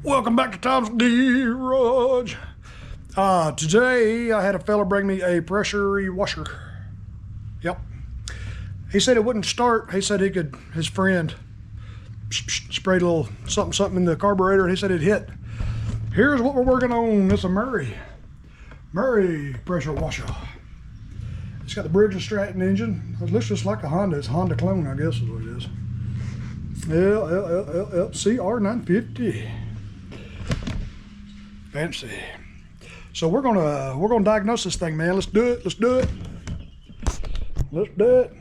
Welcome back to Tom's Garage. Today I had a fella bring me a pressure washer. Yep. He said it wouldn't start. He said his friend sprayed a little something in the carburetor and he said it hit. Here's what we're working on. It's a Murray pressure washer. It's got the Bridge & Stratton engine. It looks just like a Honda. It's a Honda clone, I guess is what it is. CR950. Fancy. So we're gonna diagnose this thing, man. Let's do it. Let's do it.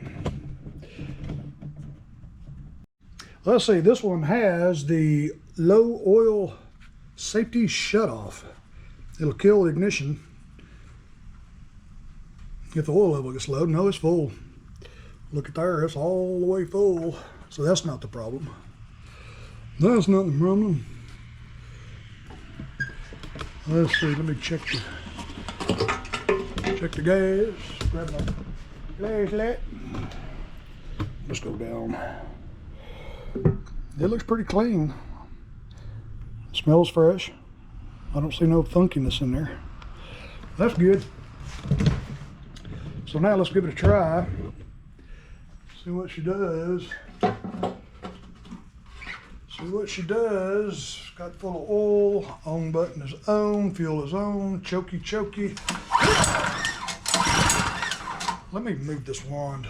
Let's see. This one has the low oil safety shutoff. It'll kill the ignition if the oil level gets low. No, it's full. Look at there. It's all the way full. So that's not the problem. That's not the problem. Let's see, let me check the gas. Grab my flashlight. Let's go down. It looks pretty clean. It smells fresh. I don't see no funkiness in there. That's good. So now let's give it a try. See what she does. Got full of oil. On button is on. Fuel is on. Chokey. Let me move this wand.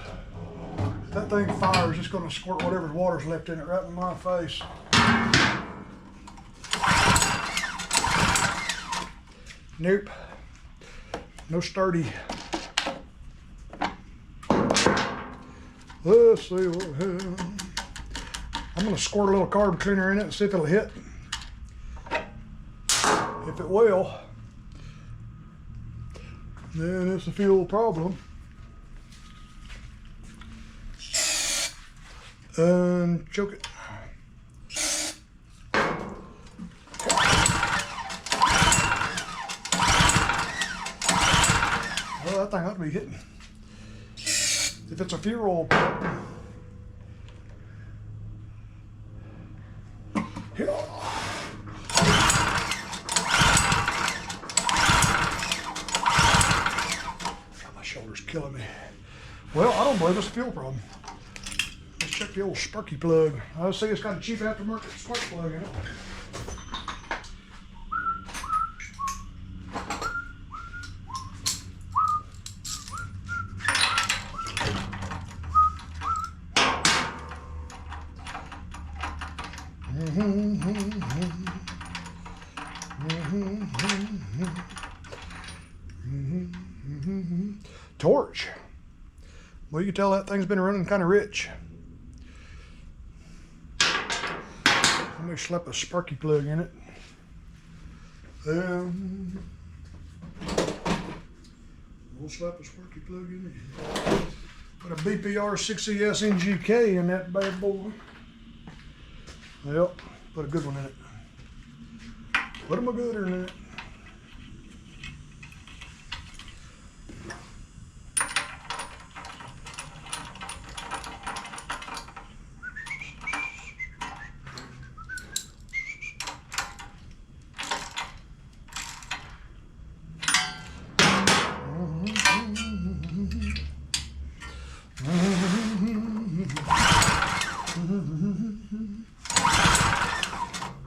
If that thing fires, it's going to squirt whatever water's left in it right in my face. Nope. No sturdy. Let's see what we have. I'm going to squirt a little carb cleaner in it and see if it'll hit. If it will, then it's a fuel problem. And choke it. Well, that thing ought to be hitting. If it's a fuel problem. My shoulder's killing me. Well, I don't believe it's a fuel problem. Let's check the old sparky plug. I see it's got a cheap aftermarket spark plug in it. Torch. Well, you can tell that thing's been running kind of rich. Let me slap a sparky plug in it. We'll slap a sparky plug in it. Put a BPR 6ES NGK in that bad boy. Yep, put a good one in it. Put them a gooder in it.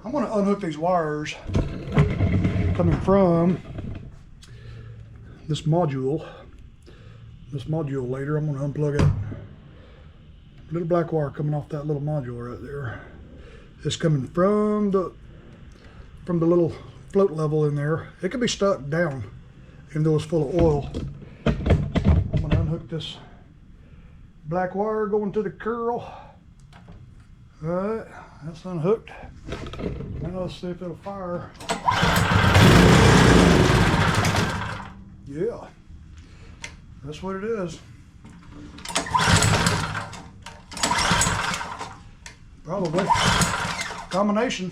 I'm going to unhook these wires coming from this module later. I'm going to unplug it. Little black wire coming off that little module right there. It's coming from the little float level in there. It could be stuck down even though it's full of oil. I'm going to unhook this black wire going to the curl. All right, that's unhooked. Now let's see if it'll fire. Yeah, that's what it is. Probably. Combination.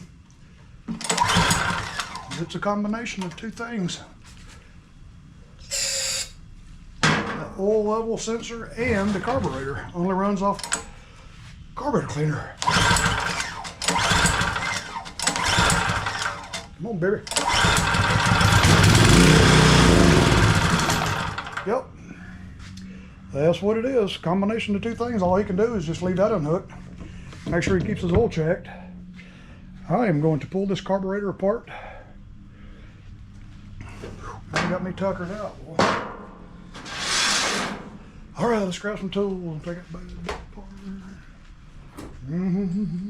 It's a combination of two things. The oil level sensor and the carburetor. Only runs off carburetor cleaner. Come on, baby. Yep. That's what it is. Combination of two things. All he can do is just leave that unhooked. Make sure he keeps his oil checked. I am going to pull this carburetor apart. Now got me tuckered out. Boy. All right, let's grab some tools and take it back apart.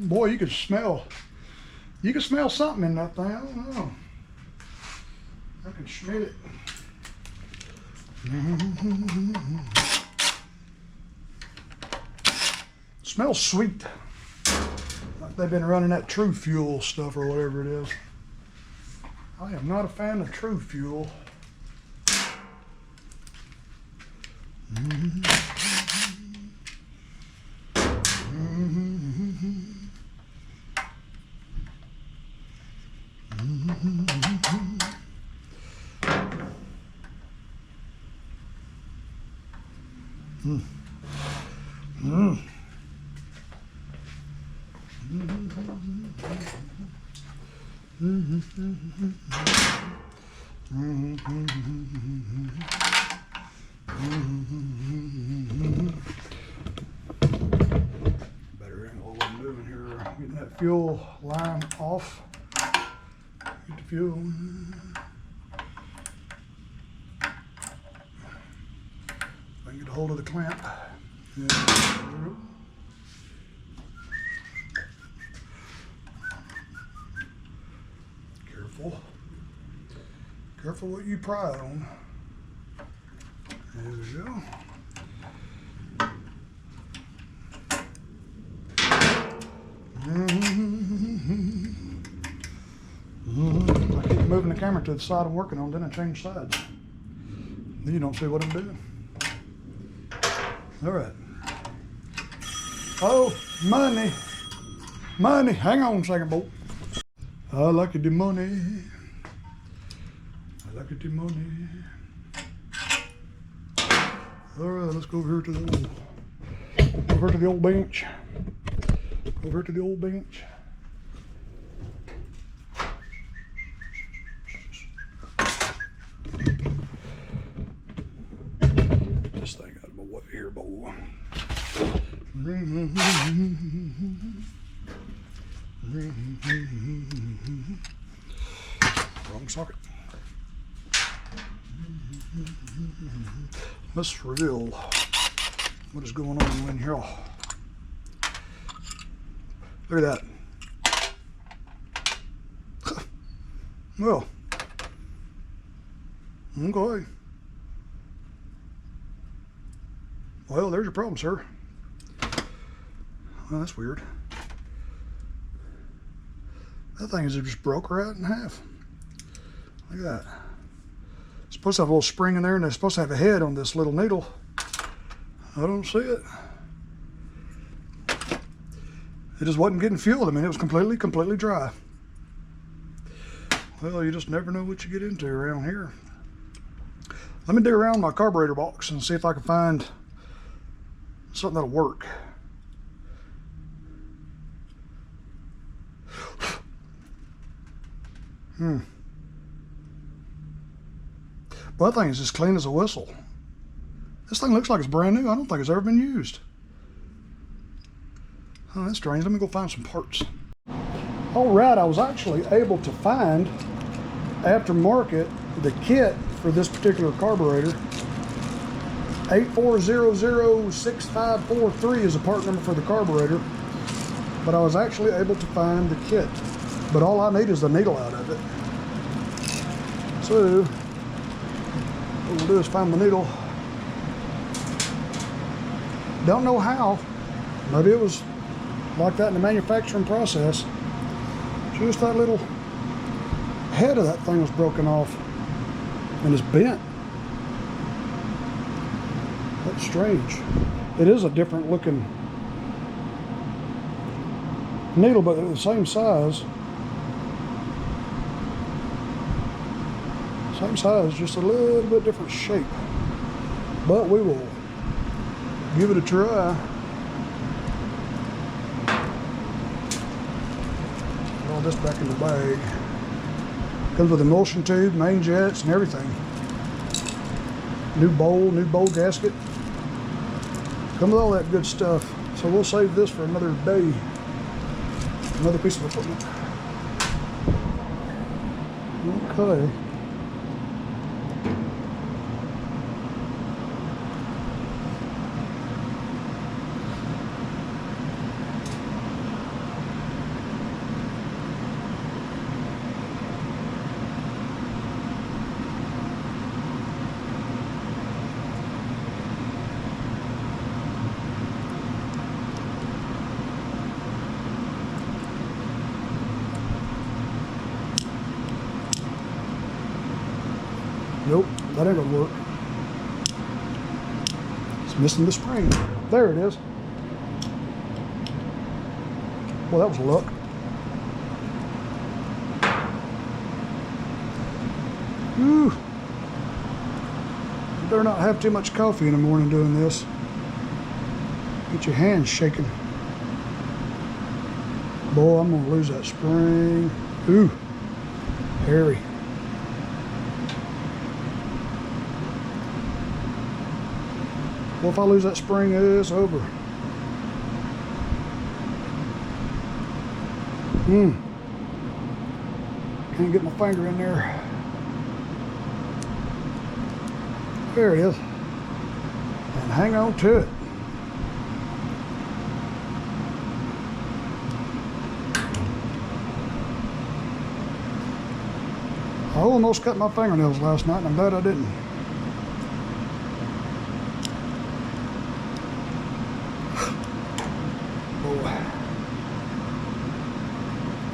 Boy, you could smell something in that thing. I don't know. I can smell it. Smells sweet. Like they've been running that True Fuel stuff or whatever it is. I am not a fan of True Fuel. Better angle what I'm doing here. Getting that fuel line off. Get the fuel. If I can get a hold of the clamp. Yeah. Careful what you pry on. There we go. I keep moving the camera to the side I'm working on, then I change sides. Then you don't see what I'm doing. All right. Oh, money. Money. Hang on a second, boy. I like the money. I like the money. All right, let's go over here to the old bench. Over to the old bench. This thing out of my way here, boy. Wrong socket. Let's reveal what is going on in here. Look at that. Well, okay. Well, there's your problem, sir. Well, that's weird. That thing is just broke right in half. Look at that. It's supposed to have a little spring in there, and it's supposed to have a head on this little needle. I don't see it. It just wasn't getting fueled. I mean, it was completely dry. Well, you just never know what you get into around here. Let me dig around my carburetor box and see if I can find something that'll work. Well, that thing is as clean as a whistle. This thing looks like it's brand new. I don't think it's ever been used. Oh, that's strange. Let me go find some parts. All right, I was actually able to find aftermarket the kit for this particular carburetor. 84006543 is a part number for the carburetor, but I was actually able to find the kit. But all I need is the needle out of it. So what we'll do is find the needle. Don't know how. Maybe it was like that in the manufacturing process. Just that little head of that thing was broken off and it's bent. That's strange. It is a different looking needle, but the same size. Same size, just a little bit different shape. But we will give it a try. Put all this back in the bag. Comes with emulsion tube, main jets, and everything. New bowl gasket. Comes with all that good stuff. So we'll save this for another day. Another piece of equipment. Okay. Nope, that ain't gonna work. It's missing the spring. There it is. Well, that was luck. Whew. You better not have too much coffee in the morning doing this. Get your hands shaking. Boy, I'm gonna lose that spring. Ooh, hairy. Well, if I lose that spring, it's over. Can't get my finger in there. There it is. And hang on to it. I almost cut my fingernails last night, and I'm glad I didn't.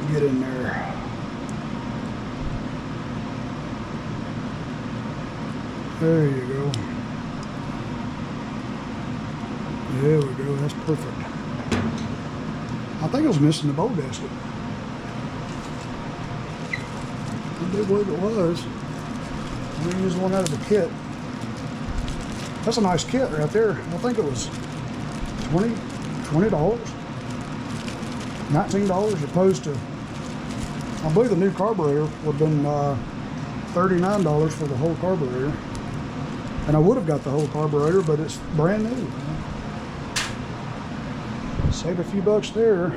Get in there. There you go. There we go. That's perfect. I think I was missing the bowl gasket. I do believe it was. I'm gonna use one out of the kit. That's a nice kit right there. I think it was $20, $19 opposed to, I believe the new carburetor would have been $39 for the whole carburetor. And I would have got the whole carburetor, but it's brand new. Save a few bucks there.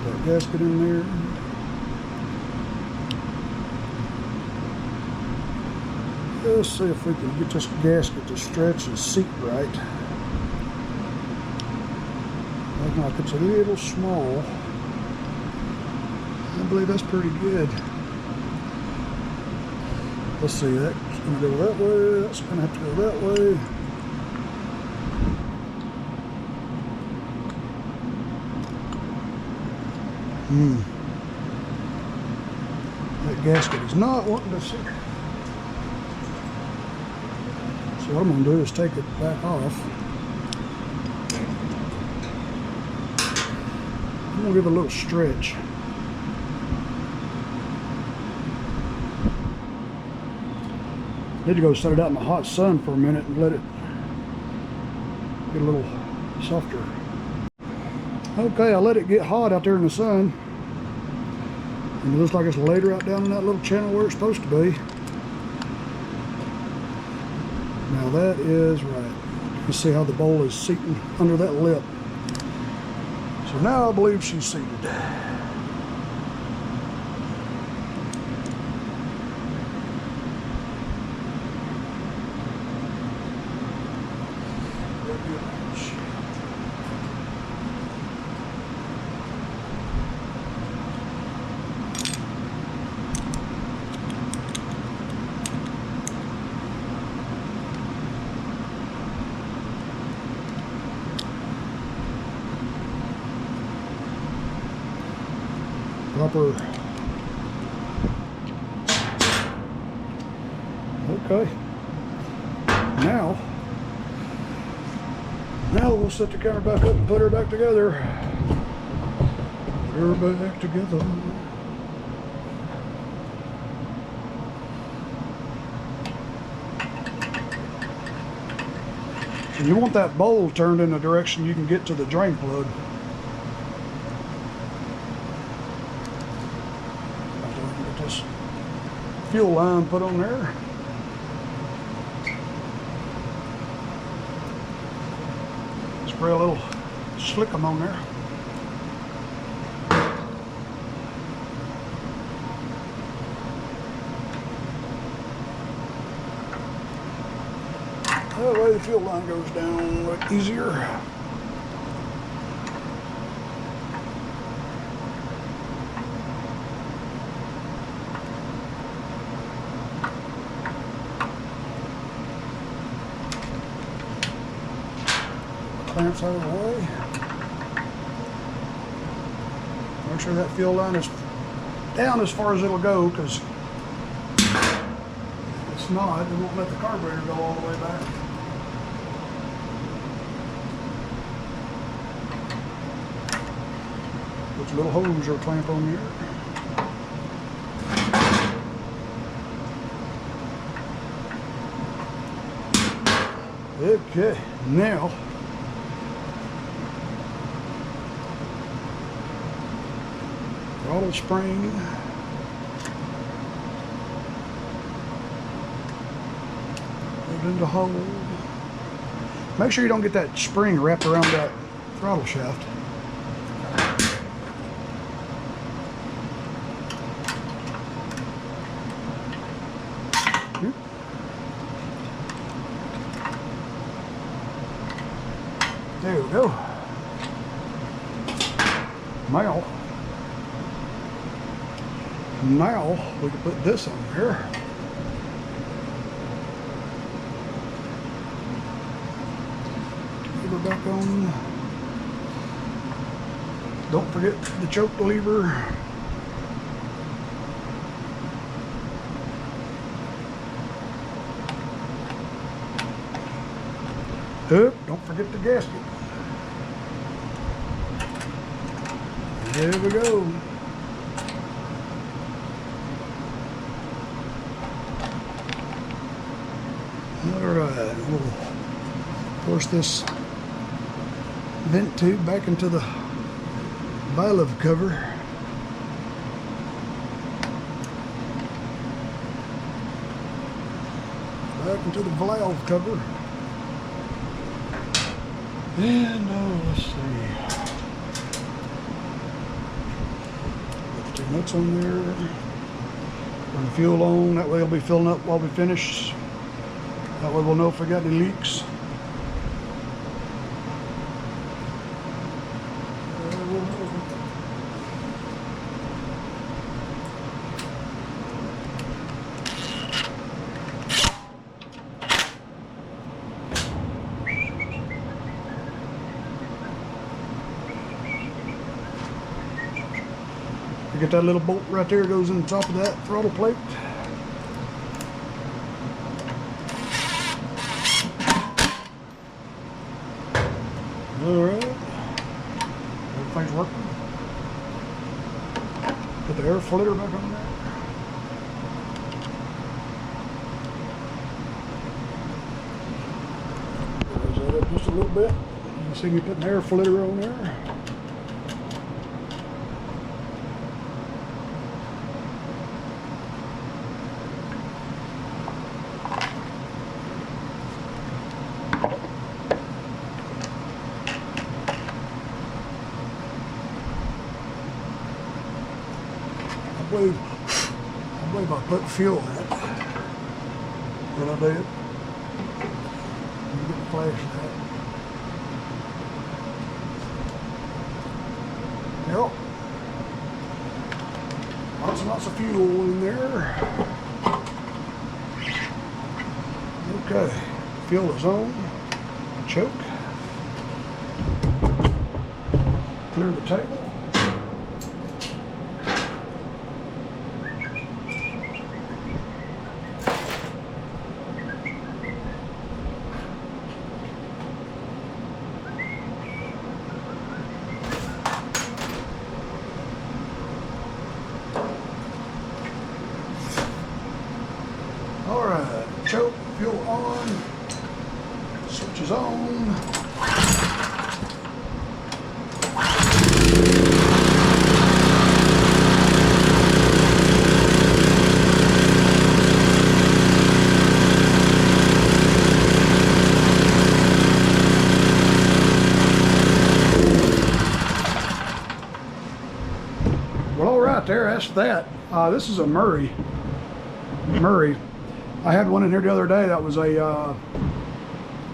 That gasket in there. Let's see if we can get this gasket to stretch and seat right. Looking like it's a little small. I believe that's pretty good. Let's see, that's going to go that way, that's going to have to go that way. That gasket is not wanting to sit. So what I'm going to do is take it back off. I'm going to give it a little stretch. Need to go set it out in the hot sun for a minute and let it get a little softer. Okay, I let it get hot out there in the sun. And it looks like it's laid right down in that little channel where it's supposed to be. Now that is right. You can see how the bowl is seating under that lip. So now I believe she's seated. Proper. Okay. Now we'll set the counter back up and put her back together. Put her back together. And you want that bowl turned in the direction you can get to the drain plug. Get this fuel line put on there. Spray a little slickum on there. That way the fuel line goes down a little easier. Clamps out of the way. Make sure that fuel line is down as far as it'll go, because if it's not, it won't let the carburetor go all the way back. Put your little hose or clamp on here. Okay, now throttle spring. Put it in the hole. Make sure you don't get that spring wrapped around that throttle shaft. There we go. Now we can put this on here. Lever back on. Don't forget the choke lever. Don't forget the gasket. There we go. Alright, we'll force this vent tube back into the valve cover. Back into the valve cover. And let's see. Put the two nuts on there. Turn the fuel on. That way it'll be filling up while we finish. That way we'll know if we got any leaks. Get that little bolt right there, goes in the top of that throttle plate. Alright, everything's working. Put the air flitter back on there. Raise that up just a little bit. You can see me putting the air flitter on there. I believe I put fuel in it. When I did. You get the flash of that. Yep. Lots and lots of fuel in there. Okay. Fuel is on. Choke. Clear the table. Alright, choke, fuel on, switch is on. out there, ask that. This is a Murray. I had one in here the other day that was a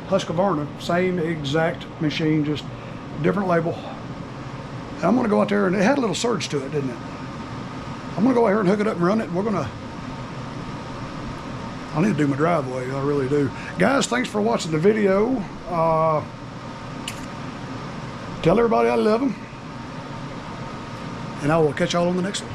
Husqvarna, same exact machine, just different label. And I'm gonna go out there, and it had a little surge to it, didn't it? I'm gonna go out here and hook it up and run it. I need to do my driveway, I really do. Guys, thanks for watching the video. Tell everybody I love them. And I will catch y'all on the next one.